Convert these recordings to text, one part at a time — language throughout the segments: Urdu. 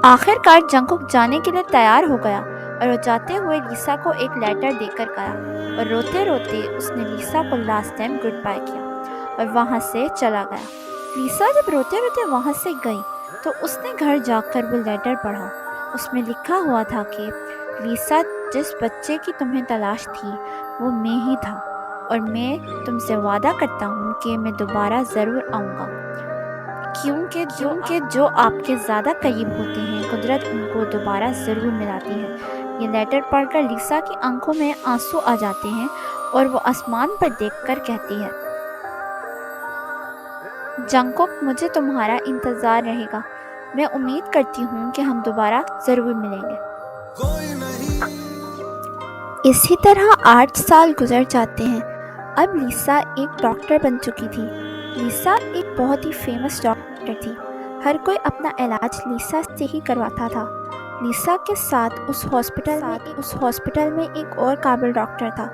آخر کار جنگکوک جانے کے لیے تیار ہو گیا اور وہ جاتے ہوئے لیسا کو ایک لیٹر دے کر گیا اور روتے روتے اس نے لیسا کو لاسٹ ٹائم گڈ بائی کیا اور وہاں سے چلا گیا۔ لیسا جب روتے روتے وہاں سے گئی تو اس نے گھر جا کر وہ لیٹر پڑھا۔ اس میں لکھا ہوا تھا کہ لیسا، جس بچے کی تمہیں تلاش تھی وہ میں ہی تھا، اور میں تم سے وعدہ کرتا ہوں کہ میں دوبارہ ضرور آؤں گا، کیونکہ جو آپ کے زیادہ قریب ہوتے ہیں قدرت ان کو دوبارہ ضرور ملاتی ہے۔ یہ لیٹر پڑھ کر لیسا کی آنکھوں میں آنسو آ جاتے ہیں اور وہ آسمان پر دیکھ کر کہتی ہے، جنگکوک، مجھے تمہارا انتظار رہے گا، میں امید کرتی ہوں کہ ہم دوبارہ ضرور ملیں گے۔ اسی طرح 8 سال گزر جاتے ہیں۔ اب لیسا ایک ڈاکٹر بن چکی تھی۔ لیسا ایک بہت ہی فیمس ڈاکٹر تھی۔ ہر کوئی اپنا علاج لیسا سے ہی کرواتا تھا۔ لیسا کے ساتھ اس ہاسپٹل میں ایک اور قابل ڈاکٹر تھا،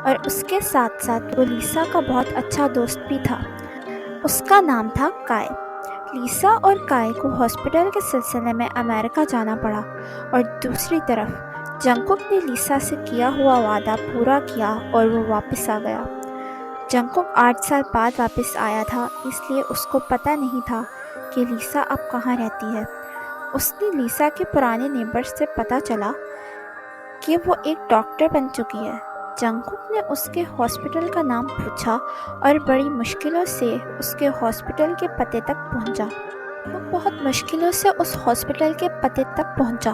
اور اس کے ساتھ ساتھ وہ لیسا کا بہت اچھا دوست بھی تھا۔ اس کا نام تھا کائے۔ لیسا اور کائے کو ہاسپٹل کے سلسلے میں امریکہ جانا پڑا، اور دوسری طرف جنگکوک نے لیسا سے کیا ہوا وعدہ پورا کیا اور وہ واپس آ گیا۔ جنگکوک 8 سال بعد واپس آیا تھا، اس لیے اس کو پتہ نہیں تھا کہ لیسا اب کہاں رہتی ہے۔ اس نے لیسا کے پرانے نیبرز سے پتہ چلا کہ وہ ایک ڈاکٹر بن چکی ہے۔ جنگکوک نے اس کے ہاسپٹل کا نام پوچھا اور بڑی مشکلوں سے اس کے ہاسپٹل کے پتے تک پہنچا۔ وہ بہت مشکلوں سے اس ہاسپٹل کے پتے تک پہنچا۔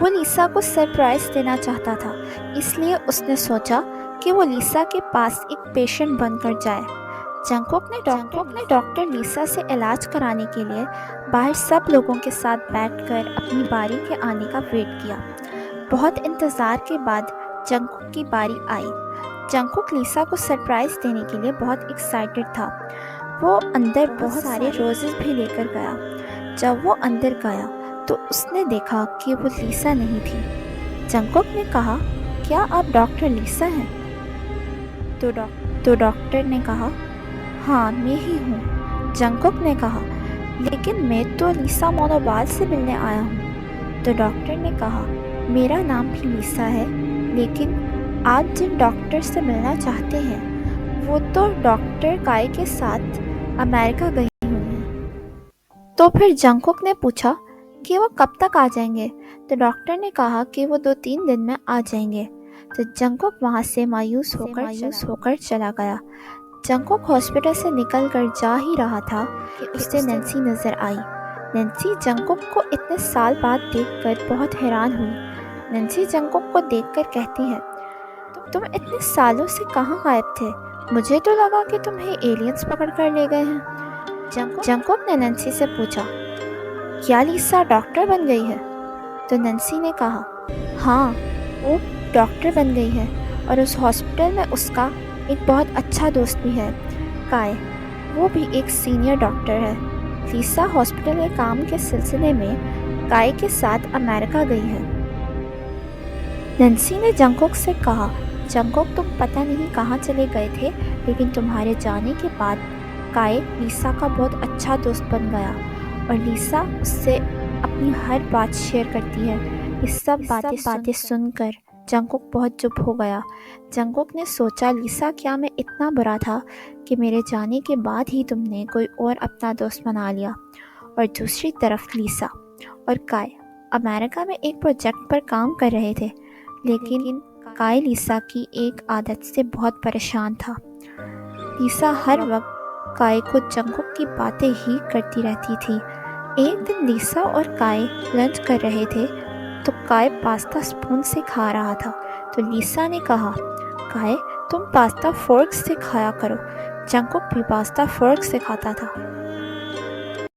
وہ لیسا کو سرپرائز دینا چاہتا تھا، اس لیے اس نے سوچا کہ وہ لیسا کے پاس ایک پیشنٹ بن کر جائے۔ جنگکوک نے ڈاکٹر لیسا سے علاج کرانے کے لیے باہر سب لوگوں کے ساتھ بیٹھ کر اپنی باری کے آنے کا ویٹ کیا۔ بہت انتظار کے بعد جنگکوک کی باری آئی۔ جنگکوک لیسا کو سرپرائز دینے کے لیے بہت ایکسائٹڈ تھا۔ وہ اندر بہت سارے روزز بھی لے کر گیا۔ جب وہ اندر گیا تو اس نے دیکھا کہ وہ لیسا نہیں تھی۔ جنگکوک نے کہا، کیا آپ ڈاکٹر لیسا ہیں؟ تو ڈاکٹر نے کہا، ہاں میں ہی ہوں۔ جنگکوک نے کہا، لیکن میں تو لیسا مونوبال سے ملنے آیا ہوں۔ تو ڈاکٹر نے کہا، میرا نام بھی لیسا ہے، لیکن آپ جن ڈاکٹر سے ملنا چاہتے ہیں وہ تو ڈاکٹر کائے کے ساتھ امریکہ گئی ہوئی ہیں۔ تو پھر جنگکوک نے پوچھا کہ وہ کب تک آ جائیں گے؟ تو ڈاکٹر نے کہا کہ وہ 2-3 دن میں آ جائیں گے۔ تو جنگکوک وہاں سے مایوس ہو کر چلا گیا۔ جنگکوک ہاسپٹل سے نکل کر جا ہی رہا تھا کہ اسے نینسی نظر آئی۔ نینسی جنگکوک کو اتنے سال بعد دیکھ کر بہت حیران ہوئی۔ نینسی جنگکوک کو دیکھ کر کہتی ہے، تم اتنے سالوں سے کہاں غائب تھے؟ مجھے تو لگا کہ تمہیں ایلینز پکڑ کر لے گئے ہیں۔ جنگکوک نے نینسی سے پوچھا، کیا لیسا ڈاکٹر بن گئی ہے؟ تو نینسی نے کہا، ہاں وہ ڈاکٹر بن گئی ہے، اور اس ہاسپٹل میں اس کا ایک بہت اچھا دوست بھی ہے، کائے، وہ بھی ایک سینئر ڈاکٹر ہے۔ لیسا ہاسپٹل کے کام کے سلسلے میں کائے کے ساتھ امریکہ گئی ہے۔ نینسی نے جنگکوک سے کہا، جنگکوک، تم پتہ نہیں کہاں چلے گئے تھے، لیکن تمہارے جانے کے بعد کائے لیسا کا بہت اچھا دوست بن گیا، اور لیسا اس سے اپنی ہر بات شیئر کرتی ہے۔ یہ سب باتیں سن کر جنگکوک بہت چپ ہو گیا۔ جنگکوک نے سوچا، لیسا، کیا میں اتنا برا تھا کہ میرے جانے کے بعد ہی تم نے کوئی اور اپنا دوست بنا لیا؟ اور دوسری طرف لیسا اور کائے امریکہ میں ایک پروجیکٹ پر کام کر رہے تھے، لیکن کائے لیسا کی ایک عادت سے بہت پریشان تھا۔ لیسا ہر وقت کائے کو جنگکوک کی باتیں ہی کرتی رہتی تھی۔ ایک دن لیسا اور کائے لنچ کر رہے تھے تو کائے پاستا سپون سے کھا رہا تھا۔ تو لیسا نے کہا، کائے، تم پاستا فورک سے کھایا کرو۔ جنگکوک بھی پاستا فورک سے کھاتا تھا۔